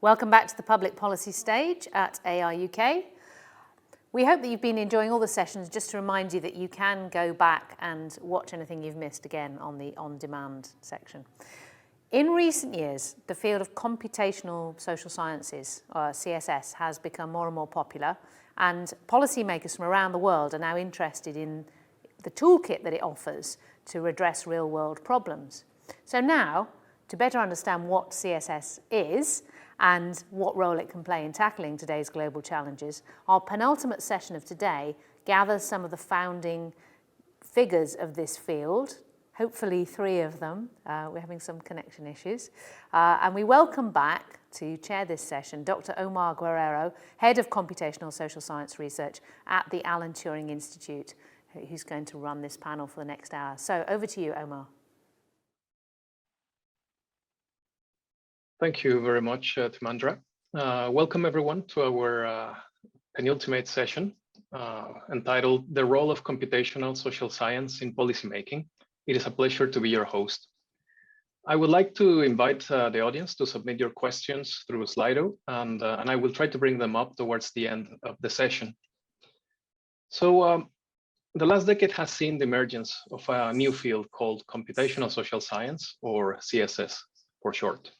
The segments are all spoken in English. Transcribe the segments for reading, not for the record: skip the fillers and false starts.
Welcome back to the public policy stage at AIUK. We hope that you've been enjoying all the sessions. Just to remind you that you can go back and watch anything you've missed again on the on-demand section. In recent years, the field of computational social sciences, or CSS, has become more and more popular, and policymakers from around the world are now interested in the toolkit that it offers to address real-world problems. So now, to better understand what CSS is and what role it can play in tackling today's global challenges, our penultimate session of today gathers some of the founding figures of this field, hopefully 3 of them. We're having some connection issues. And we welcome back to chair this session Dr. Omar Guerrero, Head of Computational Social Science Research at the Alan Turing Institute, who's going to run this panel for the next hour. So over to you, Omar. Thank you very much, Timandra. Welcome everyone to our penultimate session entitled The Role of Computational Social Science in Policymaking. It is a pleasure to be your host. I would like to invite the audience to submit your questions through Slido, and I will try to bring them up towards the end of the session. So the last decade has seen the emergence of a new field called computational social science, or CSS for short.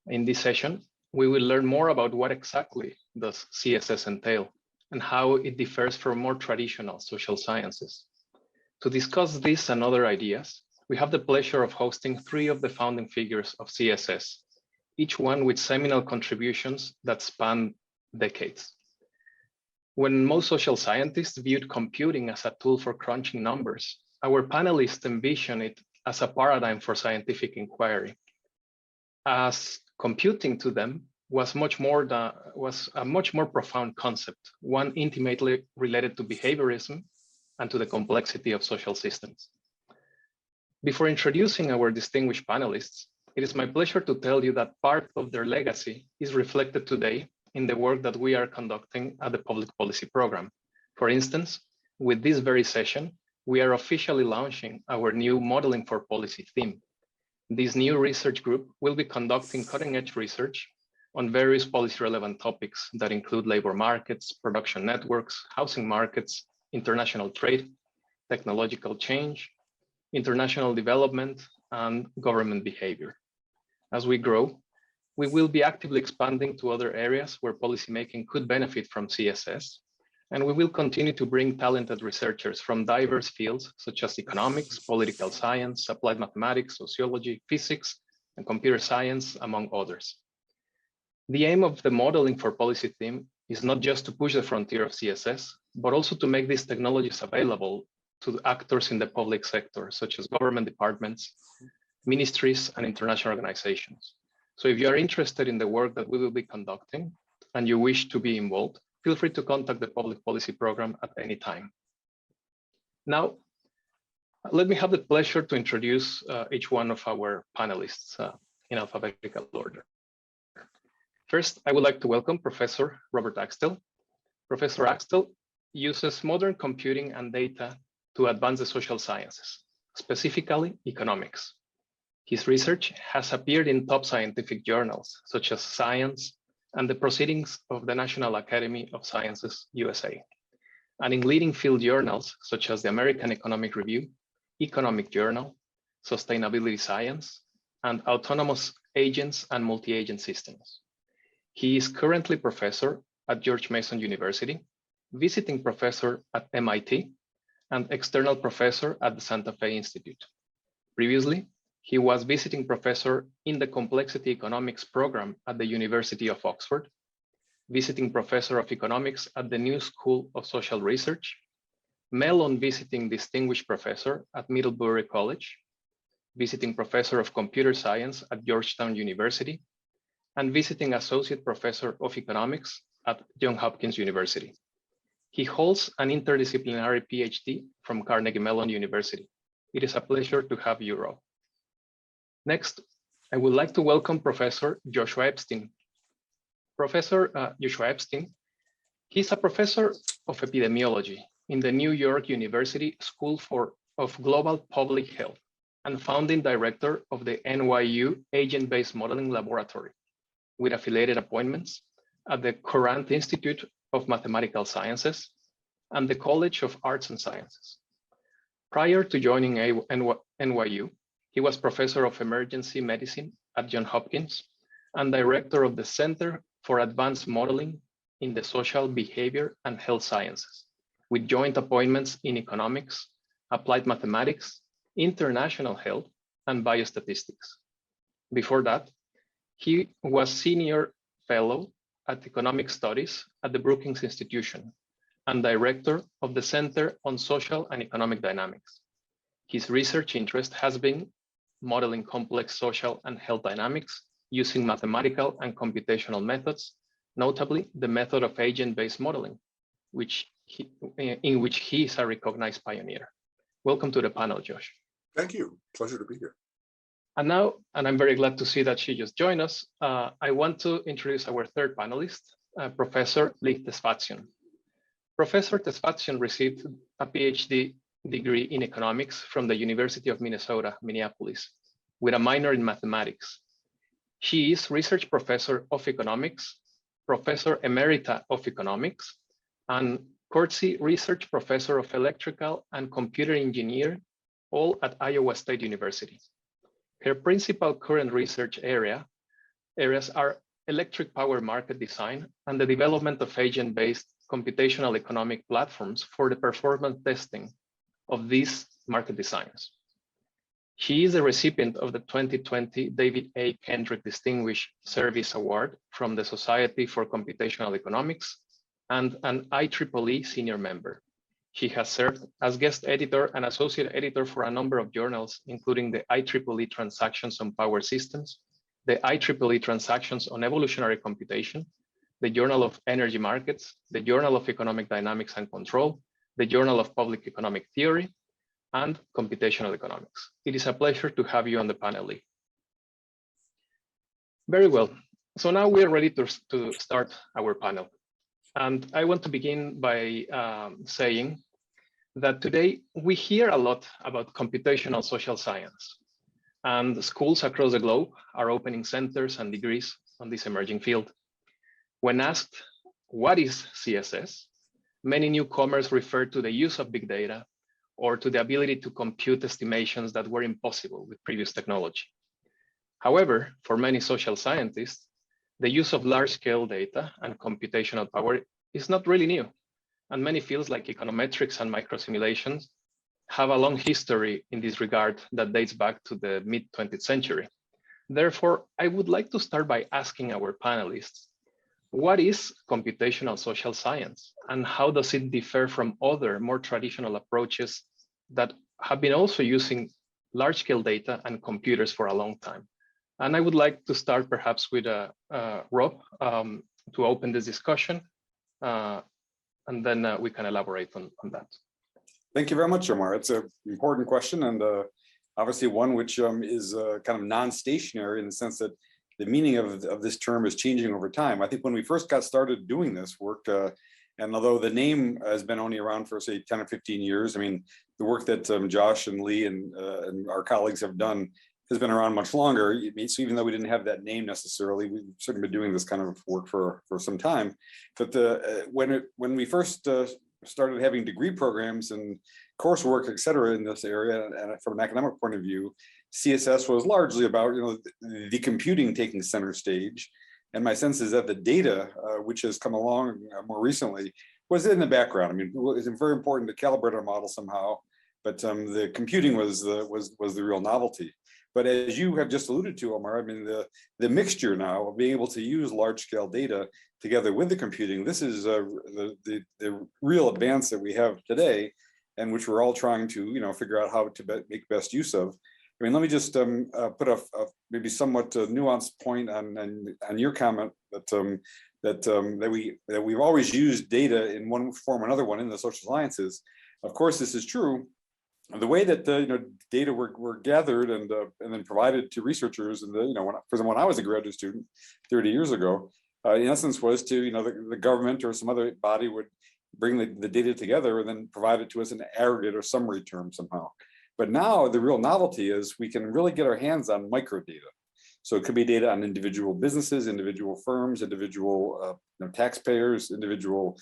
In this session, we will learn more about what exactly does CSS entail and how it differs from more traditional social sciences. To discuss this and other ideas, we have the pleasure of hosting 3 of the founding figures of CSS, each one with seminal contributions that span decades. When most social scientists viewed computing as a tool for crunching numbers, our panelists envision it as a paradigm for scientific inquiry, as computing to them was a much more profound concept, one intimately related to behaviorism and to the complexity of social systems. Before introducing our distinguished panelists, it is my pleasure to tell you that part of their legacy is reflected today in the work that we are conducting at the Public Policy Program. For instance, with this very session, we are officially launching our new Modeling for Policy theme. This new research group will be conducting cutting-edge research on various policy-relevant topics that include labor markets, production networks, housing markets, international trade, technological change, international development, and government behavior. As we grow, we will be actively expanding to other areas where policymaking could benefit from CSS, and we will continue to bring talented researchers from diverse fields such as economics, political science, applied mathematics, sociology, physics, and computer science, among others. The aim of the Modeling for Policy theme is not just to push the frontier of CSS, but also to make these technologies available to the actors in the public sector, such as government departments, ministries, and international organizations. So if you are interested in the work that we will be conducting and you wish to be involved, feel free to contact the Public Policy Program at any time. Now, let me have the pleasure to introduce each one of our panelists in alphabetical order. First, I would like to welcome Professor Robert Axtell. Professor Axtell uses modern computing and data to advance the social sciences, specifically economics. His research has appeared in top scientific journals, such as Science and the Proceedings of the National Academy of Sciences, USA, and in leading field journals, such as the American Economic Review, Economic Journal, Sustainability Science, and Autonomous Agents and Multi-Agent Systems. He is currently professor at George Mason University, visiting professor at MIT, and external professor at the Santa Fe Institute. Previously, he was visiting professor in the Complexity Economics program at the University of Oxford, visiting professor of economics at the New School of Social Research, Mellon visiting distinguished professor at Middlebury College, visiting professor of computer science at Georgetown University, and visiting associate professor of economics at Johns Hopkins University. He holds an interdisciplinary PhD from Carnegie Mellon University. It is a pleasure to have you, Rob. Next, I would like to welcome Professor Joshua Epstein. Professor Joshua Epstein, he's a professor of epidemiology in the New York University School of Global Public Health and founding director of the NYU Agent-Based Modeling Laboratory. with affiliated appointments at the Courant Institute of Mathematical Sciences and the College of Arts and Sciences. Prior to joining NYU, he was professor of emergency medicine at Johns Hopkins and director of the Center for Advanced Modeling in the Social, Behavior, and Health Sciences, with joint appointments in economics, applied mathematics, international health, and biostatistics. Before that, he was senior fellow at economic studies at the Brookings Institution and director of the Center on Social and Economic Dynamics. His research interest has been modeling complex social and health dynamics using mathematical and computational methods, notably the method of agent-based modeling, in which he is a recognized pioneer. Welcome to the panel, Josh. Thank you. Pleasure to be here. And now, and I'm very glad to see that she just joined us, I want to introduce our third panelist, Professor Lee Tesfatsion. Professor Tesfatsion received a PhD degree in economics from the University of Minnesota, Minneapolis, with a minor in mathematics. She is research professor of economics, professor emerita of economics, and Corsi Research Professor of Electrical and Computer Engineering, all at Iowa State University. Her principal current research areas are electric power market design and the development of agent-based computational economic platforms for the performance testing of these market designs. She is the recipient of the 2020 David A. Kendrick Distinguished Service Award from the Society for Computational Economics and an IEEE senior member. She has served as guest editor and associate editor for a number of journals, including the IEEE Transactions on Power Systems, the IEEE Transactions on Evolutionary Computation, the Journal of Energy Markets, the Journal of Economic Dynamics and Control, the Journal of Public Economic Theory, and Computational Economics. It is a pleasure to have you on the panel, Lee. Very well. So now we are ready to start our panel. And I want to begin by saying that today we hear a lot about computational social science, and schools across the globe are opening centers and degrees on this emerging field. When asked, what is CSS? Many newcomers refer to the use of big data or to the ability to compute estimations that were impossible with previous technology. However, for many social scientists, the use of large-scale data and computational power is not really new, and many fields like econometrics and microsimulations have a long history in this regard that dates back to the mid-20th century. Therefore, I would like to start by asking our panelists, what is computational social science, and how does it differ from other more traditional approaches that have been also using large-scale data and computers for a long time? And I would like to start perhaps with Rob to open this discussion, and then we can elaborate on that. Thank you very much, Omar. It's an important question, and obviously one which is kind of non-stationary in the sense that the meaning of this term is changing over time. I think when we first got started doing this work, and although the name has been only around for say 10 or 15 years, I mean, the work that Josh and Lee and our colleagues have done has been around much longer. So even though we didn't have that name necessarily, we've certainly been doing this kind of work for some time. But when we first started having degree programs and coursework, et cetera, in this area, and from an academic point of view, CSS was largely about the computing taking center stage. And my sense is that the data, which has come along more recently, was in the background. I mean, it was very important to calibrate our model somehow, but the computing was the real novelty. But as you have just alluded to, Omar, I mean, the mixture now of being able to use large-scale data together with the computing, this is the real advance that we have today, and which we're all trying to figure out how to make best use of. I mean, let me just put a maybe somewhat nuanced point on your comment that we've always used data in one form or another one in the social sciences. Of course, this is true. The way that data were gathered and then provided to researchers, and when I was a graduate student 30 years ago, in essence was to the government or some other body would bring the data together and then provide it to us in an aggregate or summary term somehow. But now the real novelty is we can really get our hands on microdata. So it could be data on individual businesses, individual firms, individual taxpayers, individual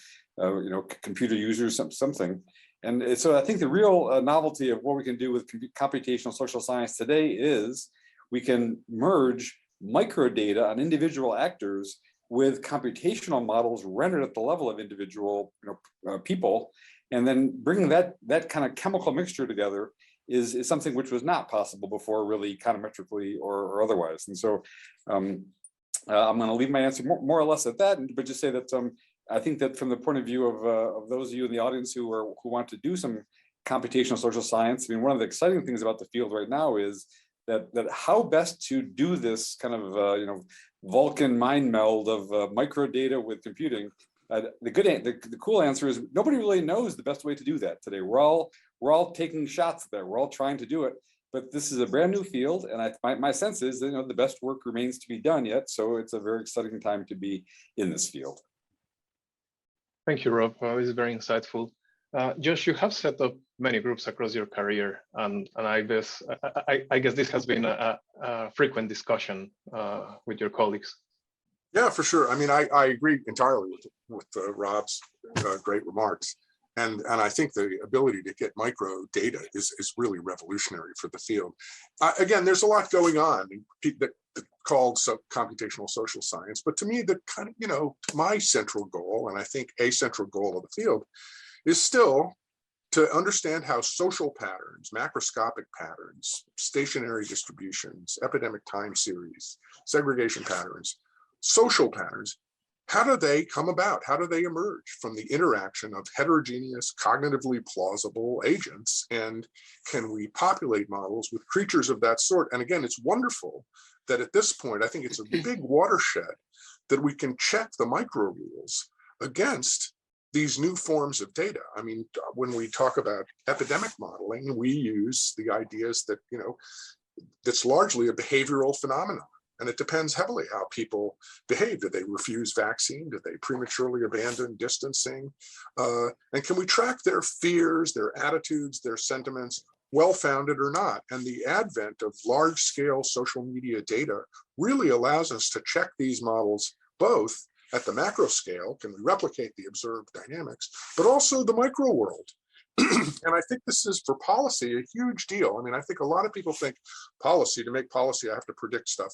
computer users, something. And so I think the real novelty of what we can do with computational social science today is we can merge microdata on individual actors with computational models rendered at the level of individual people, and then bringing that kind of chemical mixture together is something which was not possible before, really econometrically or otherwise. And so I'm going to leave my answer more or less at that, but just say that I think that from the point of view of those of you in the audience who want to do some computational social science, I mean, one of the exciting things about the field right now is that how best to do this kind of Vulcan mind meld of microdata with computing. The cool answer is nobody really knows the best way to do that today. We're all taking shots there. We're all trying to do it, but this is a brand new field, and my sense is that the best work remains to be done yet. So it's a very exciting time to be in this field. Thank you, Rob. This is very insightful. Josh, you have set up many groups across your career, and I guess this has been a frequent discussion with your colleagues. Yeah, for sure. I mean, I agree entirely with Rob's great remarks, and I think the ability to get micro data is really revolutionary for the field. Again, there's a lot going on that called computational social science, but to me, the kind of my central goal, and I think a central goal of the field, is still to understand how social patterns, macroscopic patterns, stationary distributions, epidemic time series, segregation patterns, social patterns, how do they come about? How do they emerge from the interaction of heterogeneous, cognitively plausible agents? And can we populate models with creatures of that sort? And again, it's wonderful that at this point, I think it's a big watershed that we can check the micro rules against these new forms of data. I mean, when we talk about epidemic modeling, we use the ideas that, that's largely a behavioral phenomenon. And it depends heavily how people behave. Do they refuse vaccine? Do they prematurely abandon distancing? And can we track their fears, their attitudes, their sentiments, well-founded or not? And the advent of large-scale social media data really allows us to check these models both at the macro scale, can we replicate the observed dynamics, but also the micro world. And I think this is, for policy, a huge deal. I mean, I think a lot of people think to make policy, I have to predict stuff.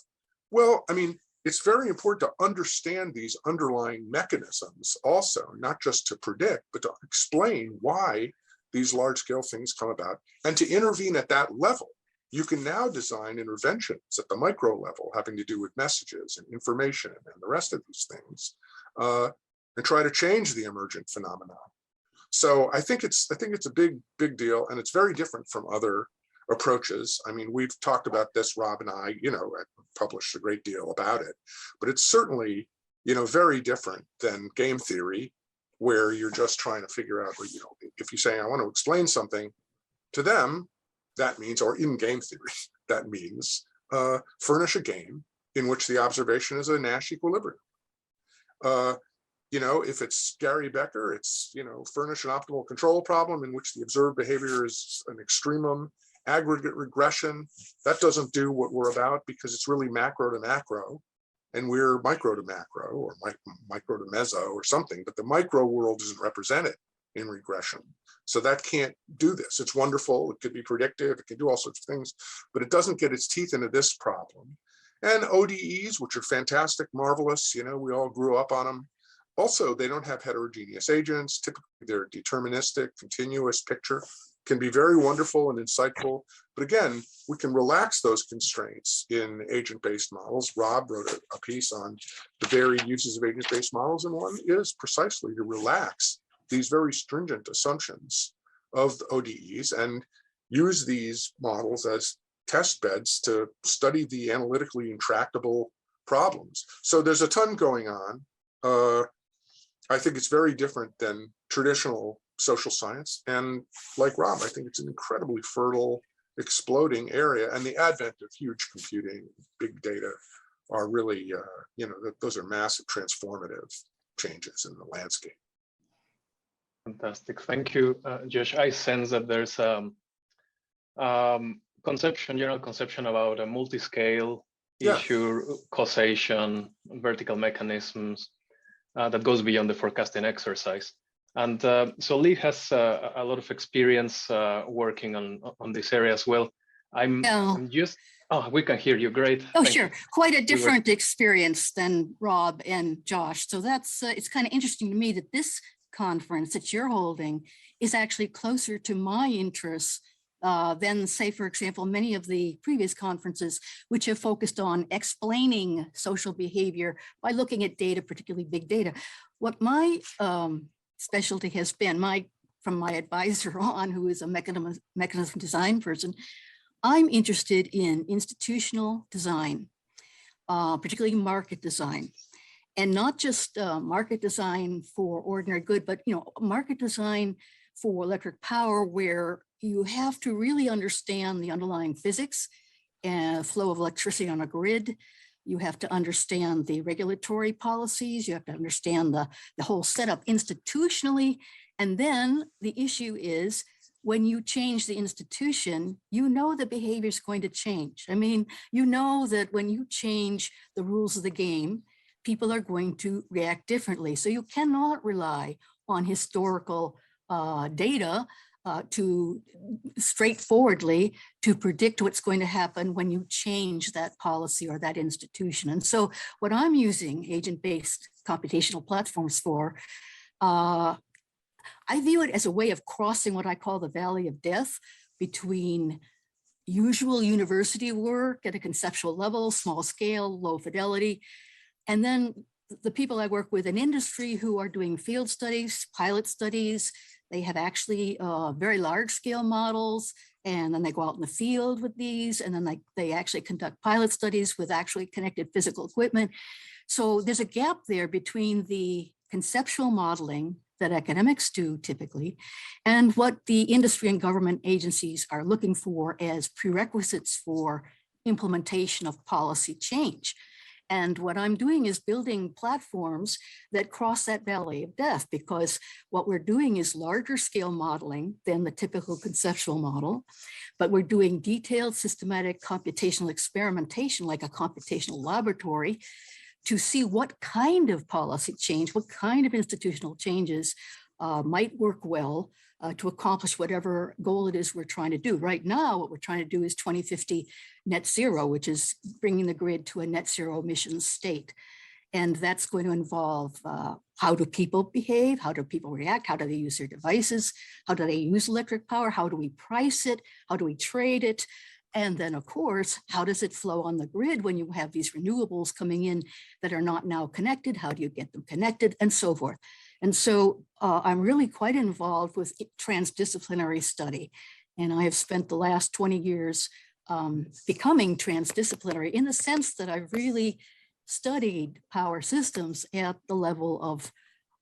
Well, I mean, it's very important to understand these underlying mechanisms also, not just to predict, but to explain why these large-scale things come about and to intervene at that level. You can now design interventions at the micro level having to do with messages and information and the rest of these things, and try to change the emergent phenomenon. So I think it's a big deal, and it's very different from other approaches. I mean, we've talked about this, Rob and I, published a great deal about it, but it's certainly, very different than game theory, where you're just trying to figure out, if you say, I want to explain something to them, that means, or in game theory, that means furnish a game in which the observation is a Nash equilibrium. If it's Gary Becker, it's, furnish an optimal control problem in which the observed behavior is an extremum aggregate regression. That doesn't do what we're about because it's really macro to macro, and we're micro to macro or micro to meso or something, but the micro world isn't represented in regression. So that can't do this. It's wonderful. It could be predictive. It can do all sorts of things, but it doesn't get its teeth into this problem. And ODEs, which are fantastic, marvelous, we all grew up on them. Also, they don't have heterogeneous agents. Typically, they're deterministic, continuous picture, can be very wonderful and insightful. But again, we can relax those constraints in agent-based models. Rob wrote a piece on the varied uses of agent-based models, and one is precisely to relax these very stringent assumptions of the ODEs and use these models as test beds to study the analytically intractable problems. So there's a ton going on. I think it's very different than traditional social science. And like Rob, I think it's an incredibly fertile, exploding area. And the advent of huge computing, big data are really, those are massive transformative changes in the landscape. Fantastic. Thank you, Josh. I sense that there's general conception about a multi-scale Yeah. issue causation, vertical mechanisms that goes beyond the forecasting exercise. And so Lee has a lot of experience working on this area as well. I'm just, oh, we can hear you, great. Oh, Thank sure. you. Quite a different experience than Rob and Josh. So that's, it's kind of interesting to me that this conference that you're holding is actually closer to my interests than, say, for example, many of the previous conferences, which have focused on explaining social behavior by looking at data, particularly big data. What my specialty has been, from my advisor on, who is a mechanism design person, I'm interested in institutional design, particularly market design, and not just market design for ordinary good, but market design for electric power, where you have to really understand the underlying physics and flow of electricity on a grid. You have to understand the regulatory policies. You have to understand the whole setup institutionally. And then the issue is, when you change the institution, the behavior is going to change. I mean, that when you change the rules of the game, people are going to react differently. So you cannot rely on historical data to straightforwardly to predict what's going to happen when you change that policy or that institution. And so what I'm using agent-based computational platforms for, I view it as a way of crossing what I call the valley of death between usual university work at a conceptual level, small scale, low fidelity, and then the people I work with in industry who are doing field studies, pilot studies. They have actually very large scale models, and then they go out in the field with these, and then they actually conduct pilot studies with actually connected physical equipment. So there's a gap there between the conceptual modeling that academics do typically, and what the industry and government agencies are looking for as prerequisites for implementation of policy change. And what I'm doing is building platforms that cross that valley of death, because what we're doing is larger scale modeling than the typical conceptual model, but we're doing detailed systematic computational experimentation like a computational laboratory to see what kind of policy change, what kind of institutional changes might work well to accomplish whatever goal it is we're trying to do. Right now, what we're trying to do is 2050 net zero, which is bringing the grid to a net zero emissions state. And that's going to involve how do people behave? How do people react? How do they use their devices? How do they use electric power? How do we price it? How do we trade it? And then, of course, how does it flow on the grid when you have these renewables coming in that are not now connected? How do you get them connected, and so forth? And so I'm really quite involved with transdisciplinary study. And I have spent the last 20 years becoming transdisciplinary in the sense that I've really studied power systems at the level of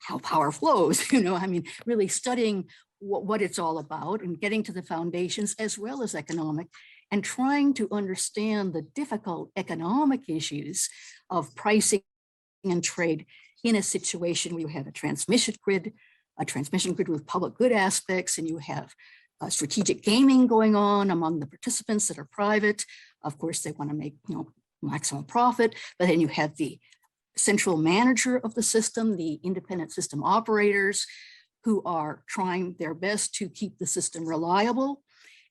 how power flows, I mean, really studying what it's all about and getting to the foundations as well as economic, and trying to understand the difficult economic issues of pricing and trade in a situation where you have a transmission grid with public good aspects, and you have strategic gaming going on among the participants that are private. Of course, they want to make maximum profit, but then you have the central manager of the system, the independent system operators, who are trying their best to keep the system reliable.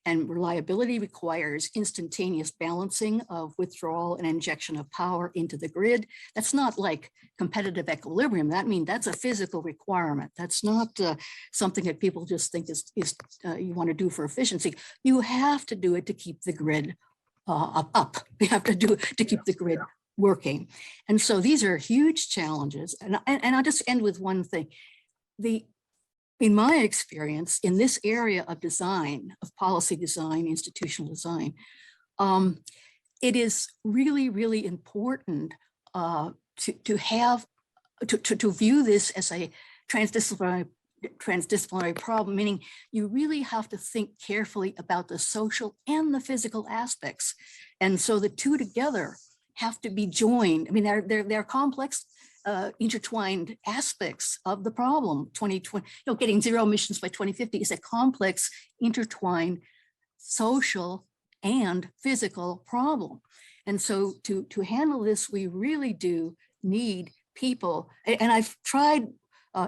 And reliability requires instantaneous balancing of withdrawal and injection of power into the grid. That's not like competitive equilibrium. That's a physical requirement. That's not something that people just think is you want to do for efficiency. You have to do it to keep the grid up. You have to do it to keep the grid working. And so these are huge challenges. And I'll just end with one thing. In my experience, in this area of design, of policy design, institutional design, it is really, really important to view this as a transdisciplinary problem, meaning you really have to think carefully about the social and the physical aspects. And so the two together have to be joined. I mean, they're complex, intertwined aspects of the problem. 2020, getting zero emissions by 2050 is a complex, intertwined social and physical problem. And so to handle this, we really do need people. And I've tried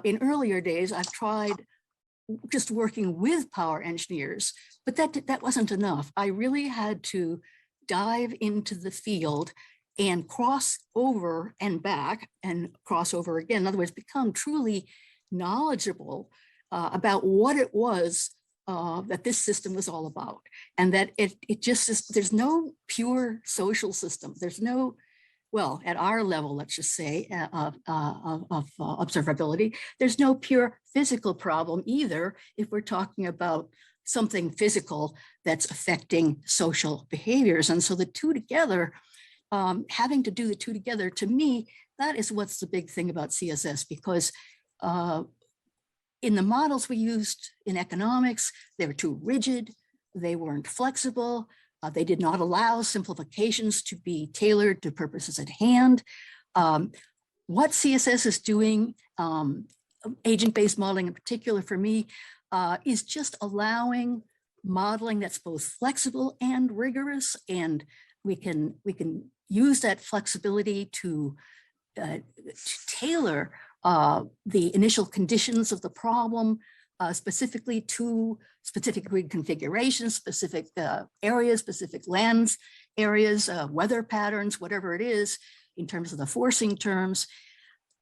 in earlier days, I've tried just working with power engineers, but that wasn't enough. I really had to dive into the field and cross over and back and cross over again. In other words, become truly knowledgeable about what it was that this system was all about. And that it just is, there's no pure social system. There's no, well, at our level, let's just say, of observability, there's no pure physical problem either if we're talking about something physical that's affecting social behaviors. And so the two together, having to do the two together, to me, that is what's the big thing about CSS, because in the models we used in economics, they were too rigid, they weren't flexible, they did not allow simplifications to be tailored to purposes at hand. What CSS is doing, agent-based modeling in particular for me, is just allowing modeling that's both flexible and rigorous, and we can use that flexibility to tailor the initial conditions of the problem specifically to specific grid configurations, specific areas, specific lands areas, weather patterns, whatever it is, in terms of the forcing terms.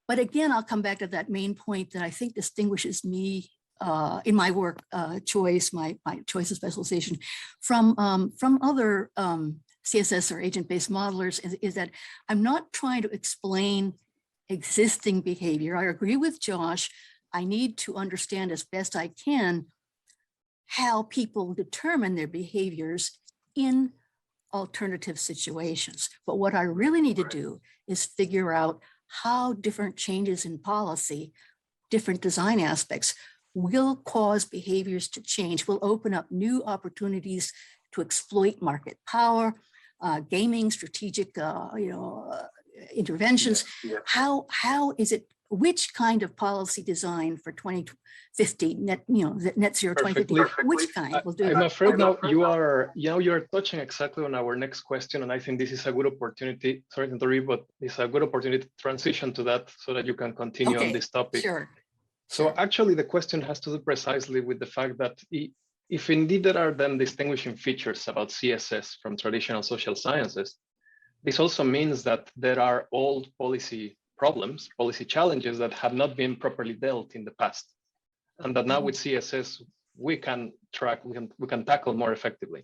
But again, I'll come back to that main point that I think distinguishes me in my work choice, my choice of specialization from other CSS or agent-based modelers is that I'm not trying to explain existing behavior. I agree with Josh. I need to understand as best I can how people determine their behaviors in alternative situations. But what I really need to do is figure out how different changes in policy, different design aspects, will cause behaviors to change, will open up new opportunities to exploit market power, gaming, strategic, interventions. How is it? Which kind of policy design for 2050 net zero 2050? Which kind will do? I'm afraid now you're touching exactly on our next question, and I think this is a good opportunity. Sorry to interrupt, but it's a good opportunity to transition to that so that you can continue on this topic. Sure. So actually, the question has to do precisely with the fact that if indeed there are then distinguishing features about CSS from traditional social sciences, this also means that there are old policy problems, policy challenges that have not been properly dealt in the past, and that now with CSS we can tackle more effectively.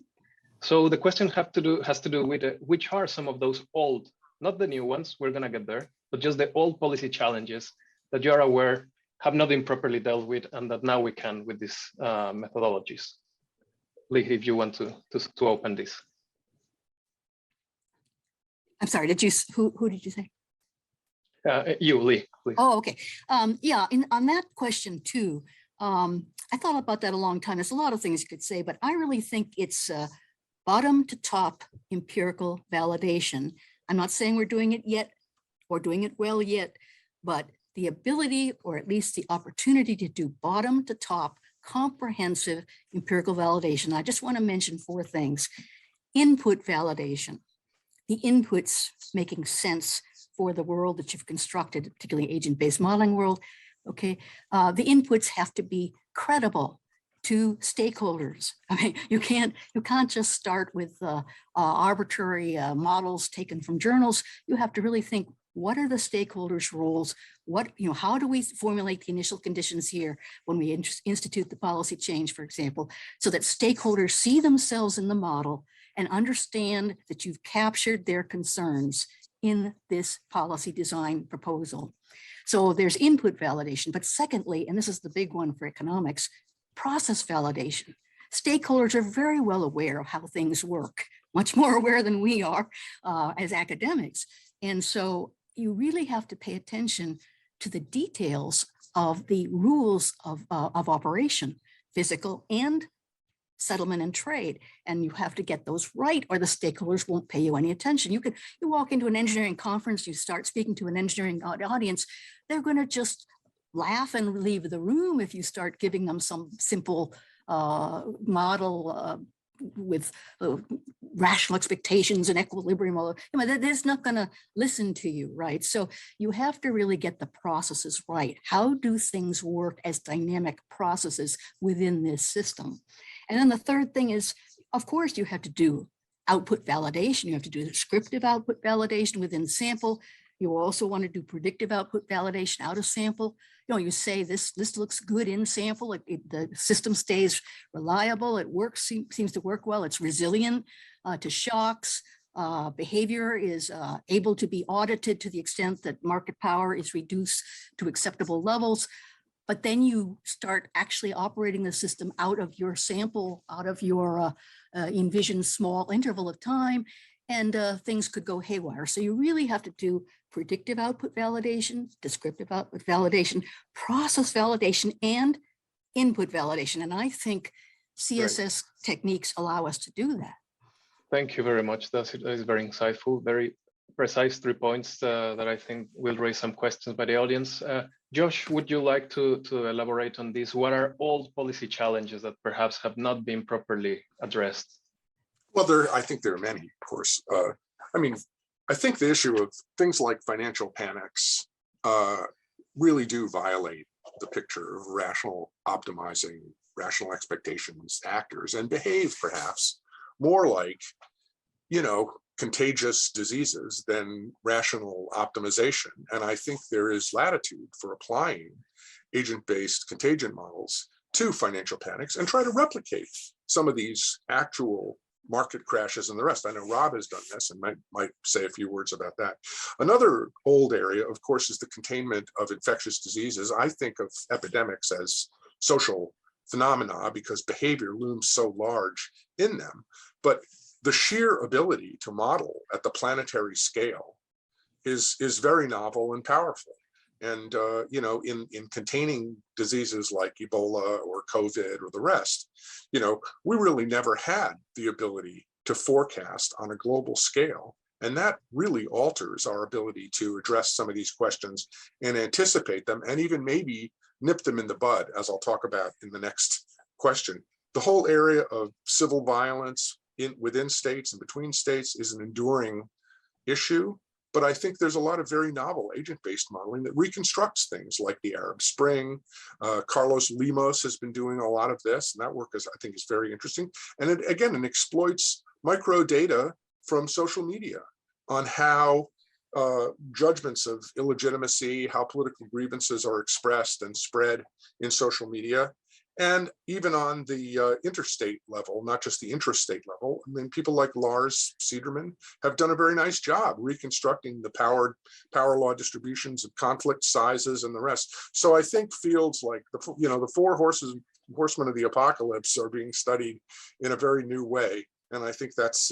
So the question has to do with which are some of those old, not the new ones, we're going to get there, but just the old policy challenges that you are aware have not been properly dealt with, and that now we can with these methodologies. Lee, if you want to open this. I'm sorry, who did you say? You, Lee, please. Oh, okay. Yeah, on that question too, I thought about that a long time. There's a lot of things you could say, but I really think it's bottom to top empirical validation. I'm not saying we're doing it yet or doing it well yet, but the ability, or at least the opportunity, to do bottom to top comprehensive empirical validation. I just want to mention 4 things. Input validation, the inputs making sense for the world that you've constructed, particularly agent-based modeling world. Okay, the inputs have to be credible to stakeholders. I mean, you can't just start with arbitrary models taken from journals. You have to really think, what are the stakeholders' roles? How do we formulate the initial conditions here when we institute the policy change, for example, so that stakeholders see themselves in the model and understand that you've captured their concerns in this policy design proposal. So there's input validation, but secondly, and this is the big one for economics, process validation. Stakeholders are very well aware of how things work, much more aware than we are as academics. And so you really have to pay attention to the details of the rules of operation, physical and settlement and trade. And you have to get those right, or the stakeholders won't pay you any attention. You walk into an engineering conference, you start speaking to an engineering audience, they're going to just laugh and leave the room if you start giving them some simple model with rational expectations and equilibrium, that's not going to listen to you, right? So you have to really get the processes right. How do things work as dynamic processes within this system? And then the third thing is, of course, you have to do output validation. You have to do descriptive output validation within sample. You also want to do predictive output validation out of sample. You say this looks good in sample. The system stays reliable. It works, seems to work well. It's resilient to shocks. Behavior is able to be audited to the extent that market power is reduced to acceptable levels. But then you start actually operating the system out of your sample, out of your envisioned small interval of time, and things could go haywire. So you really have to do predictive output validation, descriptive output validation, process validation, and input validation. And I think CSS techniques allow us to do that. Thank you very much. That is very insightful, very precise 3 points that I think will raise some questions by the audience. Josh, would you like to elaborate on this? What are old policy challenges that perhaps have not been properly addressed? Well, I think there are many, of course. I think the issue of things like financial panics really do violate the picture of rational optimizing, rational expectations actors, and behave perhaps more like, contagious diseases than rational optimization. And I think there is latitude for applying agent-based contagion models to financial panics and try to replicate some of these actual market crashes and the rest. I know Rob has done this and might say a few words about that. Another old area, of course, is the containment of infectious diseases. I think of epidemics as social phenomena because behavior looms so large in them. But the sheer ability to model at the planetary scale is very novel and powerful. And in containing diseases like Ebola or COVID or the rest, we really never had the ability to forecast on a global scale. And that really alters our ability to address some of these questions and anticipate them and even maybe nip them in the bud, as I'll talk about in the next question. The whole area of civil violence within states and between states is an enduring issue. But I think there's a lot of very novel agent-based modeling that reconstructs things like the Arab Spring. Carlos Lemos has been doing a lot of this, and that work I think is very interesting. And it exploits micro data from social media on how judgments of illegitimacy, how political grievances are expressed and spread in social media. And even on the interstate level, not just the intrastate level, people like Lars Sederman have done a very nice job reconstructing the power law distributions of conflict sizes and the rest. So I think fields like the four horsemen of the apocalypse are being studied in a very new way, and I think that's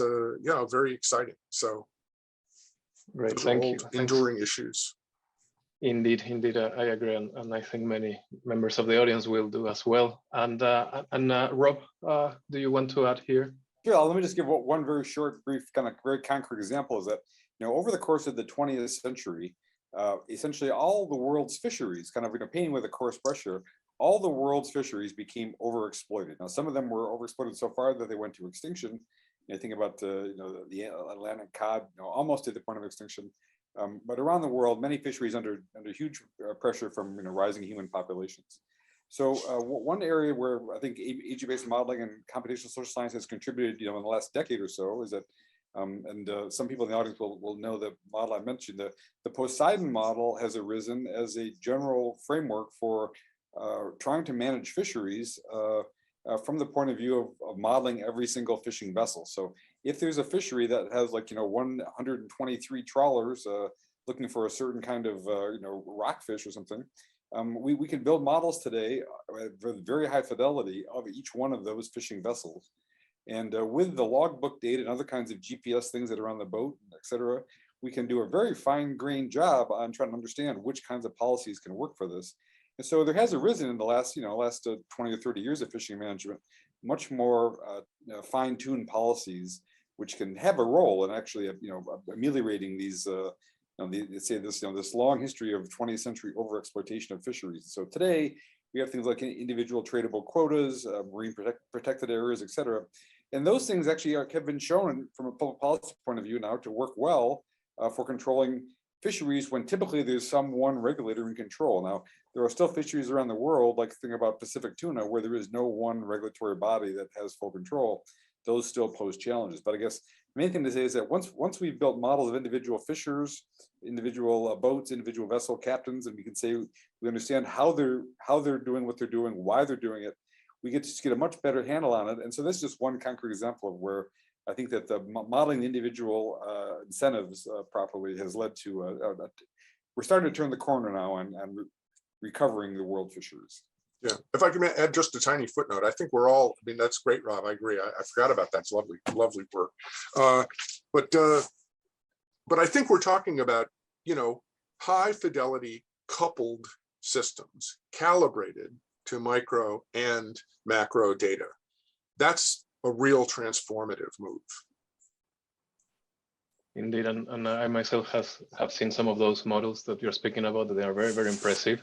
very exciting. So great, thank you. Enduring issues. Indeed, I agree, and I think many members of the audience will do as well. And Rob, do you want to add here? Sure. Let me just give one very short, brief, kind of very concrete example. Is that over the course of the 20th century, essentially all the world's fisheries, kind of painting with a coarse brush here, all the world's fisheries became overexploited. Now, some of them were overexploited so far that they went to extinction. Think about the Atlantic cod, almost to the point of extinction. But around the world, many fisheries under huge pressure from rising human populations. So one area where I think agent-based modeling and computational social science has contributed, in the last decade or so, is that, some people in the audience will know the model I mentioned. The Poseidon model has arisen as a general framework for trying to manage fisheries from the point of view of modeling every single fishing vessel. So if there's a fishery that has 123 trawlers looking for a certain kind of rockfish or something, we can build models today with very high fidelity of each one of those fishing vessels. And with the logbook data and other kinds of GPS things that are on the boat, et cetera, we can do a very fine-grained job on trying to understand which kinds of policies can work for this. And so there has arisen in the last 20 or 30 years of fishing management, much more fine-tuned policies which can have a role in actually ameliorating these this long history of 20th century overexploitation of fisheries. So today we have things like individual tradable quotas, marine protected areas, et cetera. And those things actually have been shown from a public policy point of view now to work well for controlling fisheries when typically there's some one regulator in control. Now, there are still fisheries around the world, like the thing about Pacific tuna, where there is no one regulatory body that has full control. Those still pose challenges. But I guess the main thing to say is that once we've built models of individual fishers, individual boats, individual vessel captains, and we can say we understand how they're doing what they're doing, why they're doing it, we get to get a much better handle on it. And so this is just one concrete example of where I think that the modeling the individual incentives properly has led to we're starting to turn the corner now and recovering the world fisheries. Yeah, if I can add just a tiny footnote, I think we're all, I mean, that's great, Rob, I agree. I forgot about that. It's lovely, lovely work. But I think we're talking about, you know, high fidelity coupled systems calibrated to micro and macro data. That's a real transformative move. Indeed, and I myself have seen some of those models that you're speaking about. That they are very, very impressive.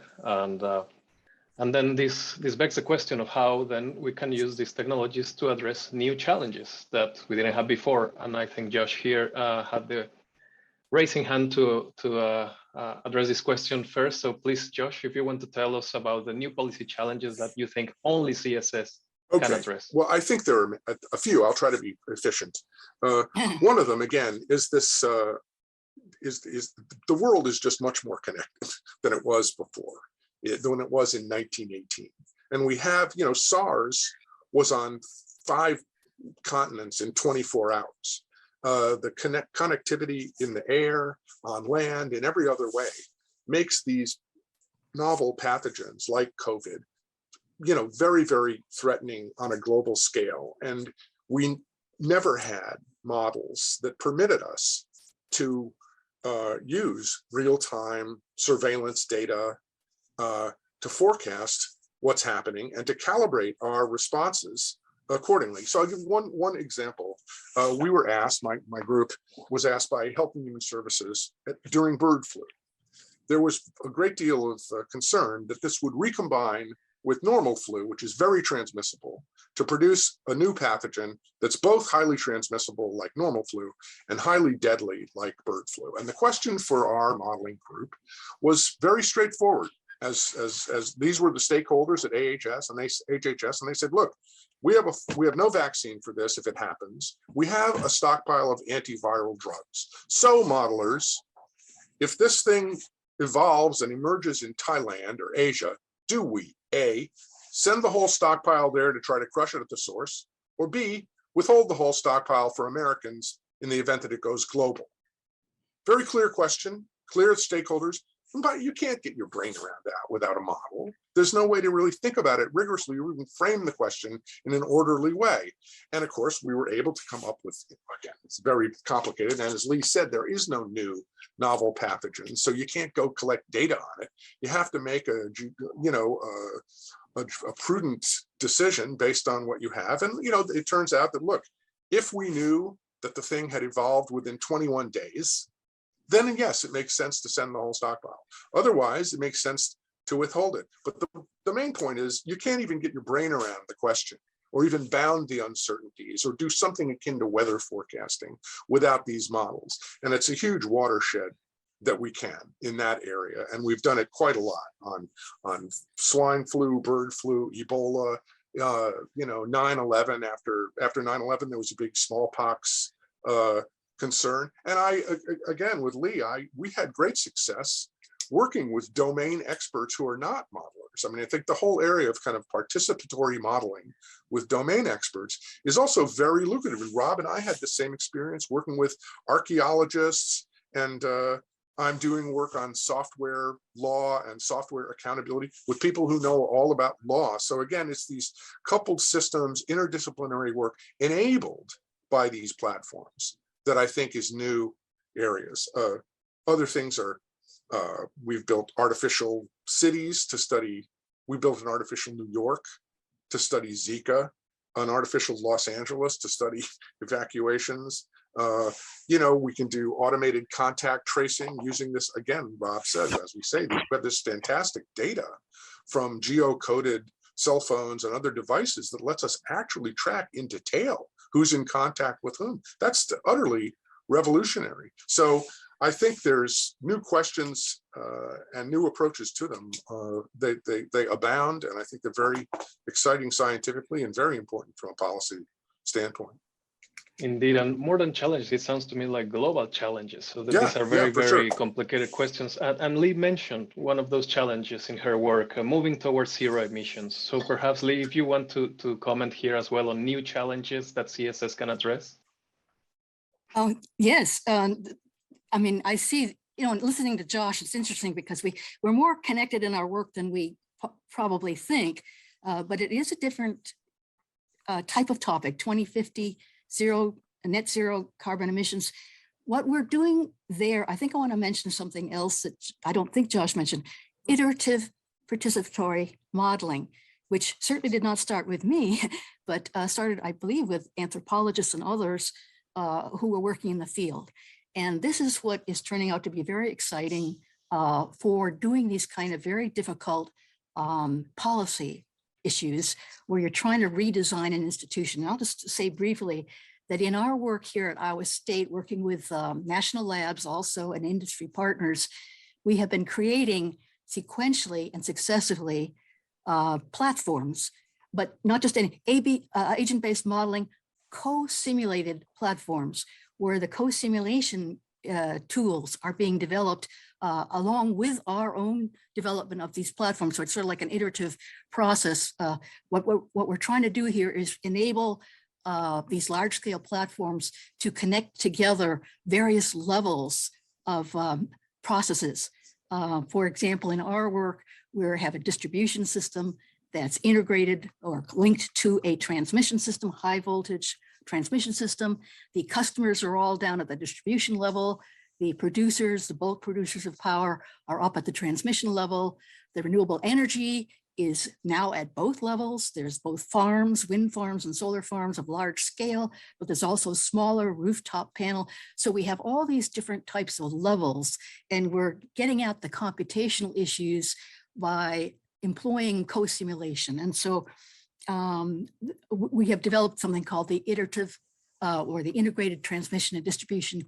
And then this begs the question of how then we can use these technologies to address new challenges that we didn't have before. And I think Josh here had the raising hand to address this question first. So please, Josh, if you want to tell us about the new policy challenges that you think only CSS can address. Well, I think there are a few. I'll try to be efficient. One of them, again, is this: is the world is just much more connected than it was before, than it was in 1918. And we have, you know, SARS was on 5 continents in 24 hours. The connectivity in the air, on land, in every other way makes these novel pathogens like COVID, you know, very, very threatening on a global scale. And we never had models that permitted us to use real-time surveillance data to forecast what's happening and to calibrate our responses accordingly. So I'll give one example. We were asked, my group was asked by Health and Human Services during bird flu. There was a great deal of concern that this would recombine with normal flu, which is very transmissible, to produce a new pathogen that's both highly transmissible like normal flu and highly deadly like bird flu. And the question for our modeling group was very straightforward. As these were the stakeholders at HHS, and they said, look, we have no vaccine for this if it happens. We have a stockpile of antiviral drugs. So modelers, if this thing evolves and emerges in Thailand or Asia, do we A, send the whole stockpile there to try to crush it at the source, or B, withhold the whole stockpile for Americans in the event that it goes global? Very clear question, clear stakeholders. But you can't get your brain around that without a model. There's no way to really think about it rigorously or even frame the question in an orderly way. And of course, we were able to come up with, again, it's very complicated. And as Lee said, there is no new novel pathogen. So you can't go collect data on it. You have to make a prudent decision based on what you have. And, you know, it turns out that, look, if we knew that the thing had evolved within 21 days, then yes, it makes sense to send the whole stockpile. Otherwise, it makes sense to withhold it. But the main point is you can't even get your brain around the question or even bound the uncertainties or do something akin to weather forecasting without these models. And it's a huge watershed that we can in that area. And we've done it quite a lot on swine flu, bird flu, Ebola, 9/11. After 9/11, there was a big smallpox concern. And again, with Lee, we had great success working with domain experts who are not modelers. I mean, I think the whole area of kind of participatory modeling with domain experts is also very lucrative. And Rob and I had the same experience working with archaeologists, and I'm doing work on software law and software accountability with people who know all about law. So again, it's these coupled systems, interdisciplinary work enabled by these platforms that I think is new areas. Other things are, we've built artificial cities to study, we built an artificial New York to study Zika, an artificial Los Angeles to study evacuations. We can do automated contact tracing using this, again, Rob said, as we say, we've got this fantastic data from geocoded cell phones and other devices that lets us actually track in detail who's in contact with whom. That's utterly revolutionary. So I think there's new questions and new approaches to them. They abound, and I think they're very exciting scientifically and very important from a policy standpoint. Indeed, and more than challenges, it sounds to me like global challenges. So that Yeah, these are very, for very sure. complicated questions. And Lee mentioned one of those challenges in her work, moving towards zero emissions. So perhaps, Lee, if you want to comment here as well on new challenges that CSS can address. Yes, I mean, I see, listening to Josh, it's interesting because we're more connected in our work than we probably think, but it is a different type of topic, 2050, net zero carbon emissions. What we're doing there, I think I want to mention something else that I don't think Josh mentioned, iterative participatory modeling, which certainly did not start with me, but started, I believe, with anthropologists and others who were working in the field. And this is what is turning out to be very exciting for doing these kind of very difficult policy issues where you're trying to redesign an institution. And I'll just say briefly that in our work here at Iowa State, working with national labs also and industry partners, we have been creating sequentially and successively platforms, but not just any agent-based modeling, co-simulated platforms where the co-simulation tools are being developed along with our own development of these platforms. So it's sort of like an iterative process. What we're trying to do here is enable these large-scale platforms to connect together various levels of processes. For example, in our work, we have a distribution system that's integrated or linked to a transmission system, high voltage transmission system. The customers are all down at the distribution level. The producers, the bulk producers of power, are up at the transmission level. The renewable energy is now at both levels. There's both farms, wind farms and solar farms of large scale, but there's also smaller rooftop panel. So we have all these different types of levels, and we're getting at the computational issues by employing co-simulation. And so we have developed something called the iterative or the integrated transmission and distribution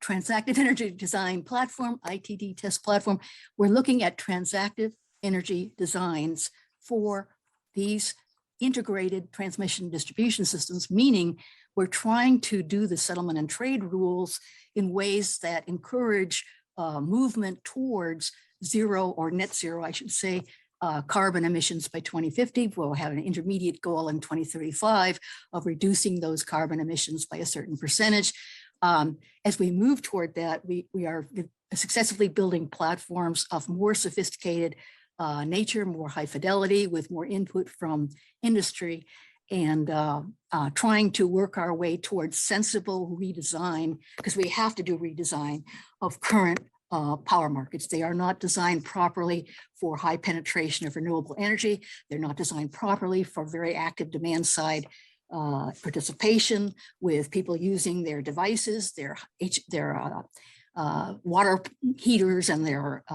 transactive energy design platform, ITD test platform. We're looking at transactive energy designs for these integrated transmission distribution systems, meaning we're trying to do the settlement and trade rules in ways that encourage movement towards zero or net zero, I should say, carbon emissions by 2050. We'll have an intermediate goal in 2035 of reducing those carbon emissions by a certain percentage. As we move toward that, we are successfully building platforms of more sophisticated nature, more high fidelity, with more input from industry, and trying to work our way towards sensible redesign, because we have to do redesign of current power markets. They are not designed properly for high penetration of renewable energy. They're not designed properly for very active demand side participation, with people using their devices, their water heaters and their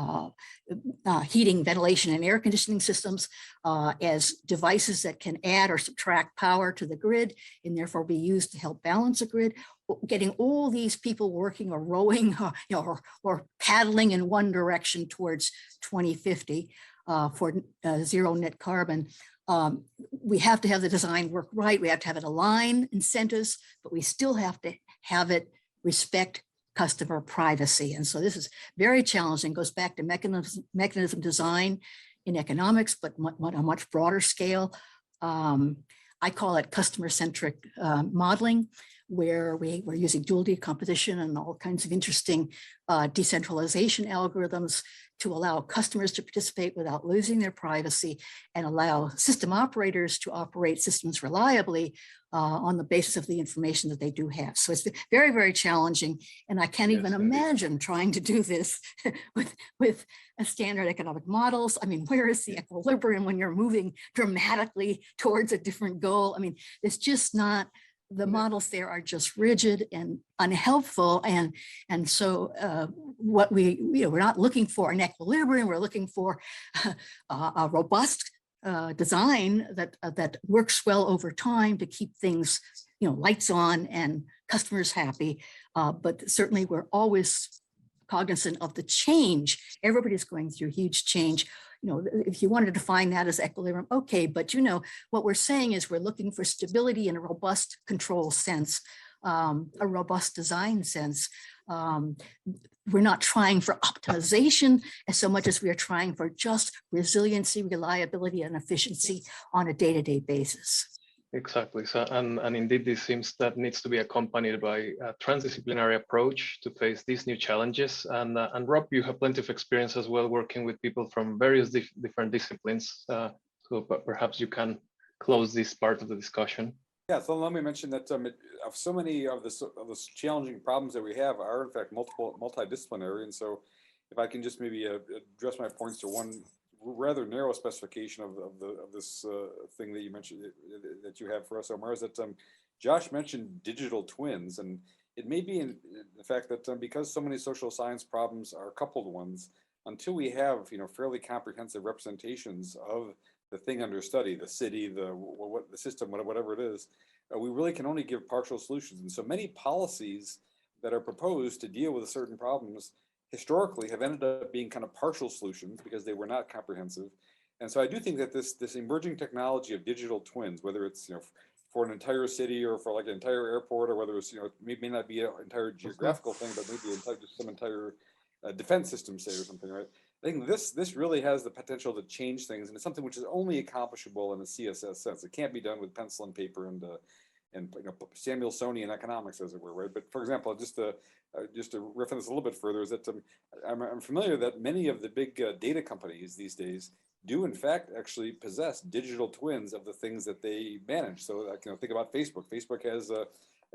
heating, ventilation, and air conditioning systems as devices that can add or subtract power to the grid and therefore be used to help balance a grid. Getting all these people working or rowing or paddling in one direction towards 2050 for zero net carbon. We have to have the design work right. We have to have it align incentives, but we still have to have it respect customer privacy. And so this is very challenging, goes back to mechanism design in economics, but on a much broader scale. I call it customer-centric modeling, where we're using dual decomposition and all kinds of interesting decentralization algorithms to allow customers to participate without losing their privacy, and allow system operators to operate systems reliably on the basis of the information that they do have. So it's very, very challenging. And I can't even imagine trying to do this with a standard economic models. I mean, where is the equilibrium when you're moving dramatically towards a different goal? I mean, it's just not, the models there are just rigid and unhelpful. And so what we're not looking for an equilibrium, we're looking for a robust design that works well over time to keep things, lights on and customers happy. But certainly we're always cognizant of the change. Everybody's going through huge change. If you wanted to define that as equilibrium, okay, but what we're saying is we're looking for stability in a robust control sense, a robust design sense. We're not trying for optimization as so much as we are trying for just resiliency, reliability, and efficiency on a day-to-day basis. Exactly. So, and indeed, this seems that needs to be accompanied by a transdisciplinary approach to face these new challenges. And Rob, you have plenty of experience as well working with people from various different disciplines. So perhaps you can close this part of the discussion. Yeah, so let me mention that so many of the challenging problems that we have are in fact multidisciplinary. And so if I can just maybe address my points to one rather narrow specification of this thing that you mentioned that you have for us, Omar, is that Josh mentioned digital twins, and it may be in the fact that because so many social science problems are coupled ones, until we have fairly comprehensive representations of the thing under study, the city, the system, whatever it is, we really can only give partial solutions. And so many policies that are proposed to deal with certain problems historically have ended up being kind of partial solutions because they were not comprehensive. And so I do think that this emerging technology of digital twins, whether it's for an entire city or for like an entire airport, or whether it's may not be an entire geographical thing, but maybe just some entire defense system, say, or something, right? I think this really has the potential to change things, and it's something which is only accomplishable in a CSS sense. It can't be done with pencil and paper and Samuelsonian economics, as it were, right? But for example, just to reference a little bit further, is that I'm familiar that many of the big data companies these days do in fact actually possess digital twins of the things that they manage. So think about Facebook. Facebook has an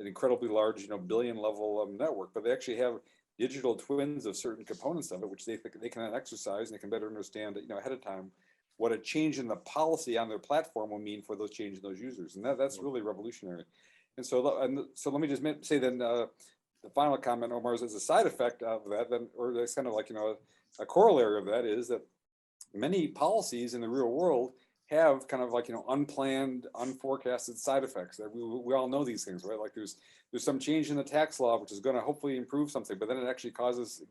incredibly large billion level network, but they actually have digital twins of certain components of it, which they can exercise, and they can better understand ahead of time what a change in the policy on their platform will mean for those changes in those users. And that's really revolutionary. And so let me just say then the final comment, Omar, is as a side effect of that, then, or that's kind of like a corollary of that, is that many policies in the real world have kind of like unplanned, unforecasted side effects. That we all know these things, right? Like there's some change in the tax law which is going to hopefully improve something, but then it actually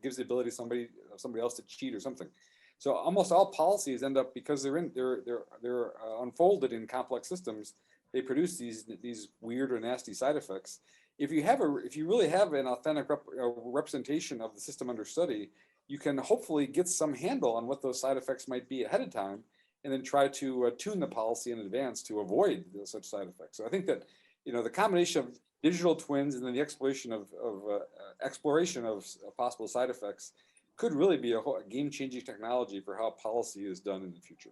gives the ability to somebody else to cheat or something. So almost all policies end up, because they're unfolded in complex systems, they produce these weird or nasty side effects. If you really have an authentic representation of the system under study, you can hopefully get some handle on what those side effects might be ahead of time, and then try to tune the policy in advance to avoid such side effects. So I think that the combination of digital twins and then the exploration of possible side effects could really be a game-changing technology for how policy is done in the future.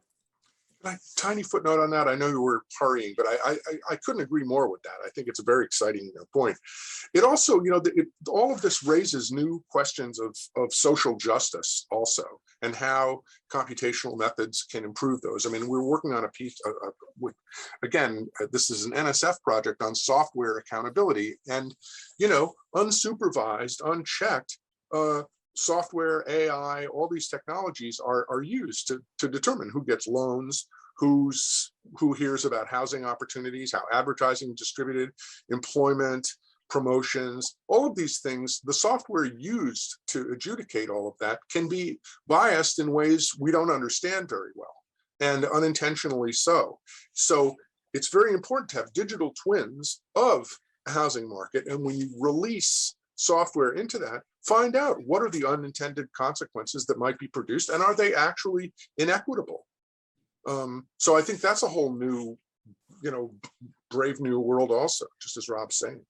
A tiny footnote on that. I know you were hurrying, but I couldn't agree more with that. I think it's a very exciting point. It also, all of this raises new questions of social justice also, and how computational methods can improve those. I mean, we're working on a piece, again, this is an NSF project on software accountability, and, unsupervised, unchecked, software, AI, all these technologies are used to determine who gets loans, who hears about housing opportunities, how advertising is distributed, employment, promotions, all of these things. The software used to adjudicate all of that can be biased in ways we don't understand very well, and unintentionally so. So it's very important to have digital twins of a housing market, and when you release software into that, find out what are the unintended consequences that might be produced, and are they actually inequitable? So I think that's a whole new, brave new world also, just as Rob's saying.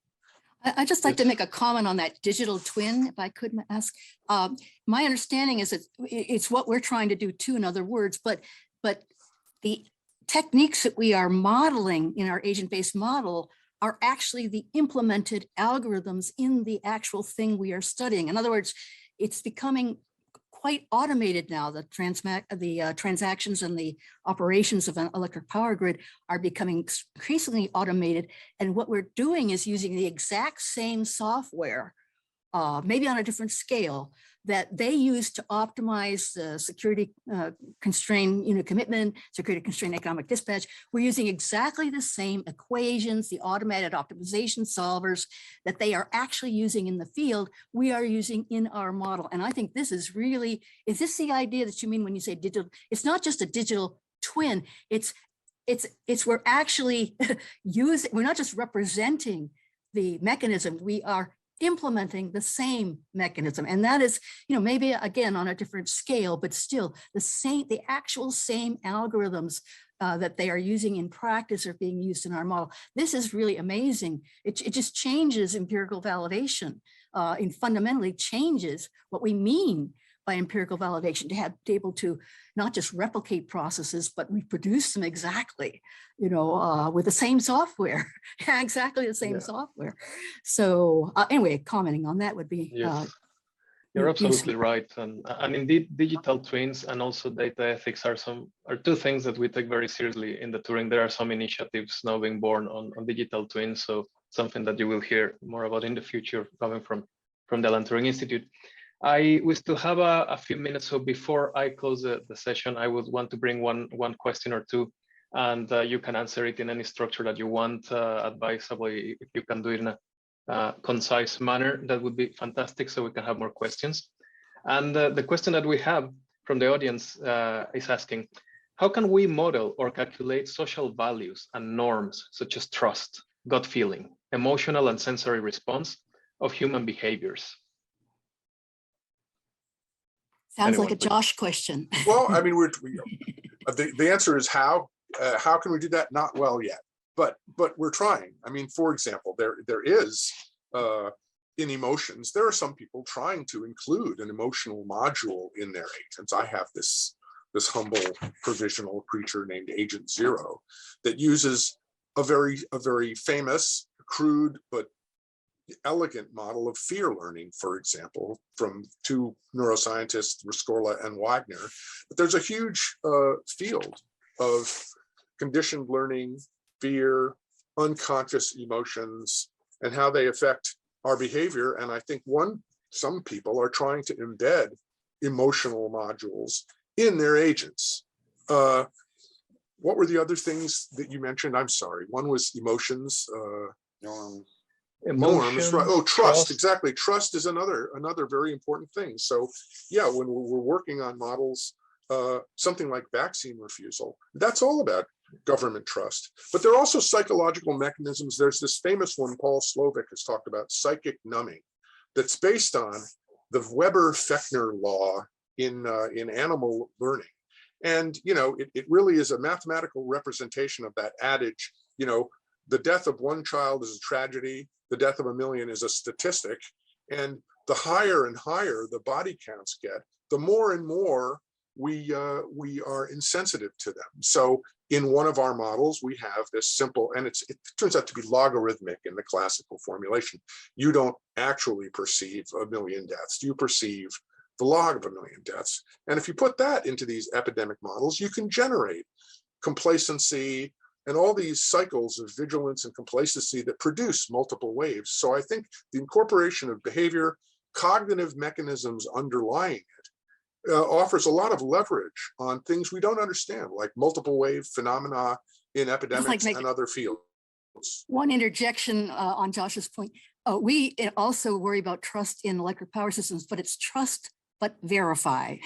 I'd just like to make a comment on that digital twin, if I could ask. My understanding is that it's what we're trying to do too, in other words, but the techniques that we are modeling in our agent-based model are actually the implemented algorithms in the actual thing we are studying. In other words, it's becoming quite automated now. The transactions and the operations of an electric power grid are becoming increasingly automated. And what we're doing is using the exact same software maybe on a different scale, that they use to optimize the security constrained unit commitment, security constrained economic dispatch. We're using exactly the same equations, the automated optimization solvers that they are actually using in the field, we are using in our model. And I think this is really, is this the idea that you mean when you say digital? It's not just a digital twin, it's we're actually we're not just representing the mechanism, we are implementing the same mechanism. And that is, maybe again on a different scale, but still the actual same algorithms that they are using in practice are being used in our model. This is really amazing. It just changes empirical validation and fundamentally changes what we mean by empirical validation, to be able to not just replicate processes, but reproduce them exactly, with the same software, exactly the same software. So anyway, commenting on that would be You're absolutely right, and indeed, digital twins and also data ethics are two things that we take very seriously in the Turing. There are some initiatives now being born on digital twins, so something that you will hear more about in the future coming from the Alan Turing Institute. We still have a few minutes, so before I close the session, I would want to bring one question or two, and you can answer it in any structure that you want. Advisably, if you can do it in a concise manner, that would be fantastic, so we can have more questions. And the question that we have from the audience is asking, how can we model or calculate social values and norms such as trust, gut feeling, emotional and sensory response of human behaviors? Sounds like a Josh question. Well, I mean, the answer is how can we do that? Not well yet, but we're trying. I mean, for example, there is in emotions, there are some people trying to include an emotional module in their agents. I have this humble provisional creature named Agent Zero that uses a very famous, crude, but elegant model of fear learning, for example, from two neuroscientists, Rescorla and Wagner. But there's a huge field of conditioned learning, fear, unconscious emotions, and how they affect our behavior. And I think some people are trying to embed emotional modules in their agents. What were the other things that you mentioned? I'm sorry. One was emotions. Norms, right? Oh, trust. Exactly. Trust is another very important thing. So yeah, when we're working on models, something like vaccine refusal, that's all about government trust. But there are also psychological mechanisms. There's this famous one Paul Slovic has talked about, psychic numbing, that's based on the Weber-Fechner law in animal learning. And it really is a mathematical representation of that adage, the death of one child is a tragedy, the death of a million is a statistic. And the higher and higher the body counts get, the more and more we are insensitive to them. So in one of our models, we have this simple, and it turns out to be logarithmic in the classical formulation. You don't actually perceive a million deaths, you perceive the log of a million deaths. And if you put that into these epidemic models, you can generate complacency and all these cycles of vigilance and complacency that produce multiple waves. So I think the incorporation of behavior, cognitive mechanisms underlying it, offers a lot of leverage on things we don't understand, like multiple wave phenomena in epidemics and other fields. One interjection on Josh's point. We also worry about trust in electric power systems, but it's trust but verify.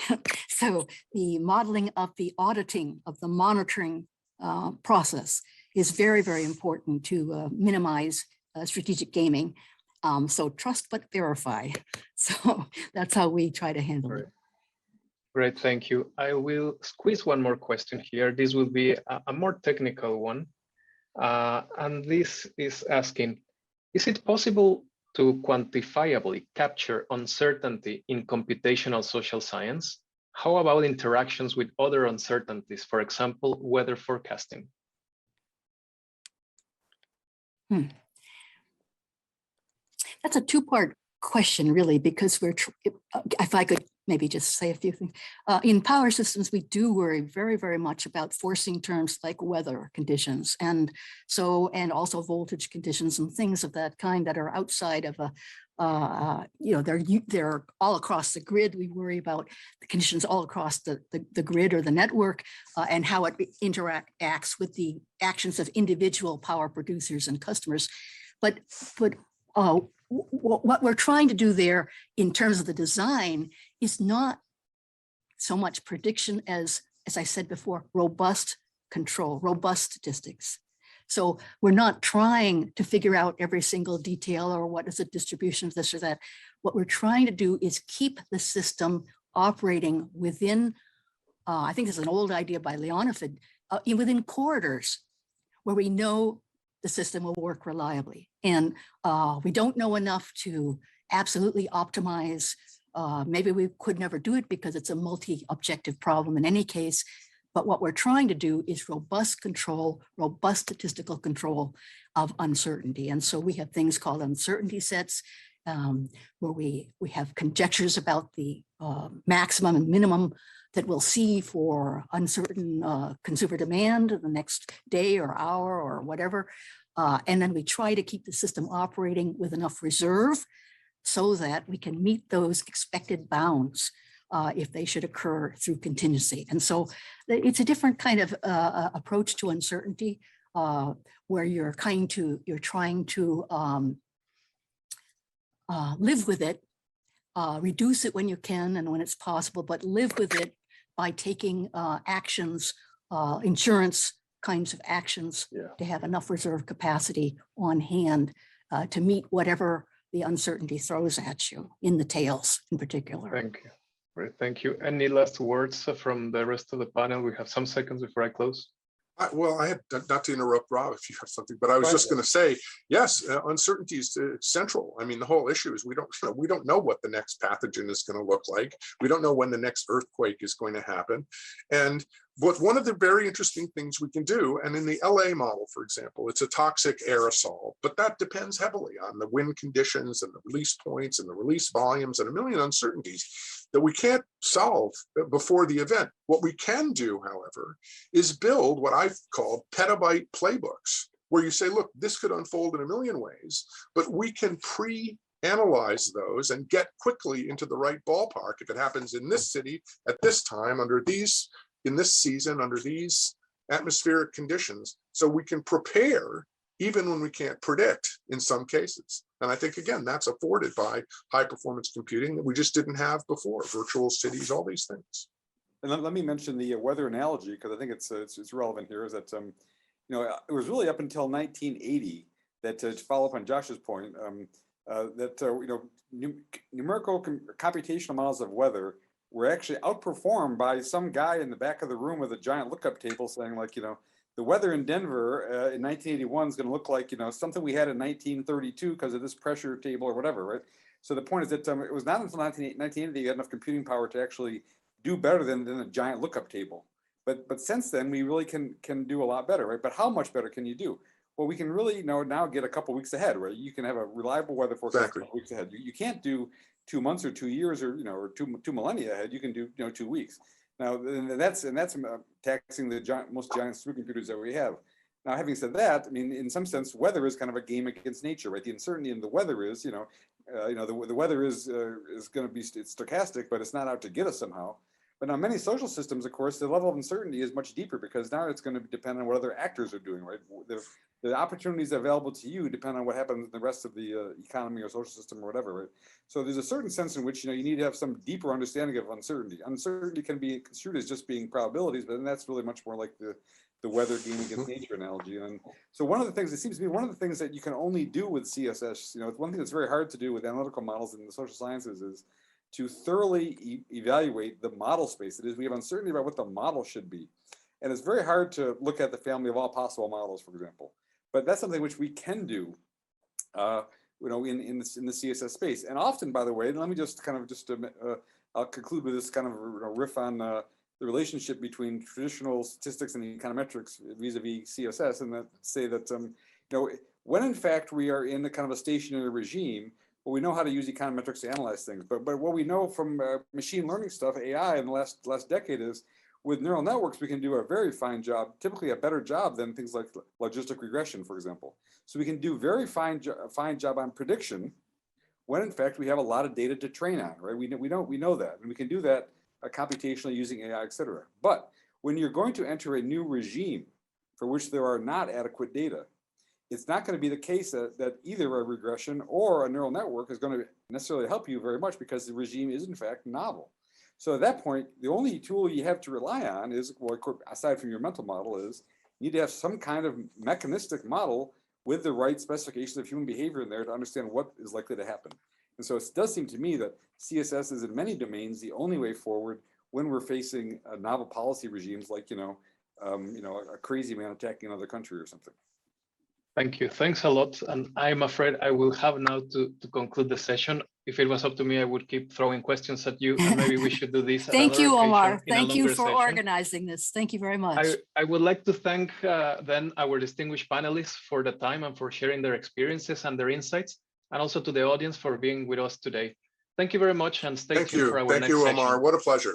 So the modeling of the auditing, of the monitoring process is very, very important to minimize strategic gaming. So trust but verify. So that's how we try to handle it. Great, thank you. I will squeeze one more question here. This will be a more technical one. And this is asking, is it possible to quantifiably capture uncertainty in computational social science? How about interactions with other uncertainties, for example, weather forecasting? That's a two-part question, really, because if I could maybe just say a few things. In power systems, we do worry very, very much about forcing terms like weather conditions, and also voltage conditions and things of that kind that are outside of a, they're all across the grid. We worry about the conditions all across the grid or the network, and how it interacts with the actions of individual power producers and customers. But what we're trying to do there in terms of the design is not so much prediction as I said before, robust control, robust statistics. So we're not trying to figure out every single detail or what is the distribution of this or that. What we're trying to do is keep the system operating within, I think this is an old idea by Leonifid, within corridors where we know the system will work reliably. And we don't know enough to absolutely optimize. Maybe we could never do it because it's a multi-objective problem in any case. But what we're trying to do is robust control, robust statistical control of uncertainty. And so we have things called uncertainty sets, where we have conjectures about the maximum and minimum that we'll see for uncertain consumer demand the next day or hour or whatever. And then we try to keep the system operating with enough reserve so that we can meet those expected bounds if they should occur through contingency. And so it's a different kind of approach to uncertainty, where you're trying to live with it, reduce it when you can and when it's possible, but live with it by taking actions, insurance kinds of actions, to have enough reserve capacity on hand to meet whatever the uncertainty throws at you in the tails in particular. Thank you. Great, thank you. Any last words from the rest of the panel? We have some seconds before I close. Well, I had not to interrupt Rob if you have something, but I was just going to say, yes, uncertainty is central. I mean, the whole issue is we don't know what the next pathogen is going to look like. We don't know when the next earthquake is going to happen. But one of the very interesting things we can do, and in the LA model, for example, it's a toxic aerosol, but that depends heavily on the wind conditions and the release points and the release volumes and a million uncertainties that we can't solve before the event. What we can do, however, is build what I've called petabyte playbooks, where you say, look, this could unfold in a million ways, but we can pre-analyze those and get quickly into the right ballpark if it happens in this city at this time under these, in this season under these atmospheric conditions, so we can prepare even when we can't predict in some cases. And I think, again, that's afforded by high performance computing that we just didn't have before, virtual cities, all these things. And let me mention the weather analogy, because I think it's relevant here, is that, it was really up until 1980 that, to follow up on Josh's point, numerical computational models of weather were actually outperformed by some guy in the back of the room with a giant lookup table saying, like, the weather in Denver in 1981 is going to look like, something we had in 1932 because of this pressure table or whatever, right? So the point is that it was not until 1980 that you had enough computing power to actually do better than a giant lookup table. But since then, we really can do a lot better, right? But how much better can you do? Well, we can really now get a couple weeks ahead, right? You can have a reliable weather forecast a couple weeks ahead. You can't do 2 months or 2 years or or two millennia ahead. You can do 2 weeks. Now, that's taxing the most giant supercomputers that we have. Now, having said that, I mean, in some sense, weather is kind of a game against nature, right? The uncertainty in the weather is, the weather is going to be stochastic, but it's not out to get us somehow. But now, many social systems, of course, the level of uncertainty is much deeper because now it's going to depend on what other actors are doing, right? The opportunities available to you depend on what happens in the rest of the economy or social system or whatever, right? So there's a certain sense in which you need to have some deeper understanding of uncertainty. Uncertainty can be construed as just being probabilities, but then that's really much more like the weather game against nature analogy. And so one of the things, it seems to be one of the things that you can only do with CSS, one thing that's very hard to do with analytical models in the social sciences is to thoroughly evaluate the model space. It is, we have uncertainty about what the model should be. And it's very hard to look at the family of all possible models, for example. But that's something which we can do, in the CSS space. And often, by the way, let me just kind of I'll conclude with this kind of riff on the relationship between traditional statistics and econometrics vis-a-vis CSS, and that say that when in fact we are in a kind of a stationary regime, well, we know how to use econometrics to analyze things, but what we know from machine learning stuff, AI in the last decade is with neural networks, we can do a very fine job, typically a better job than things like logistic regression, for example. So we can do very fine job on prediction when in fact we have a lot of data to train on, right? We know that, and we can do that computationally using AI, et cetera. But when you're going to enter a new regime for which there are not adequate data, it's not going to be the case that either a regression or a neural network is going to necessarily help you very much because the regime is in fact novel. So at that point, the only tool you have to rely on is, well, aside from your mental model, is you need to have some kind of mechanistic model with the right specifications of human behavior in there to understand what is likely to happen. And so it does seem to me that CSS is in many domains the only way forward when we're facing novel policy regimes like, a crazy man attacking another country or something. Thank you. Thanks a lot. And I'm afraid I will have now to conclude the session. If it was up to me, I would keep throwing questions at you, and maybe we should do this Thank another you, occasion Omar. in a Thank you longer for session. organizing this. Thank you very much. I would like to thank then our distinguished panelists for the time and for sharing their experiences and their insights, and also to the audience for being with us today. Thank you very much, and stay tuned for our next session. Thank you, Omar. What a pleasure.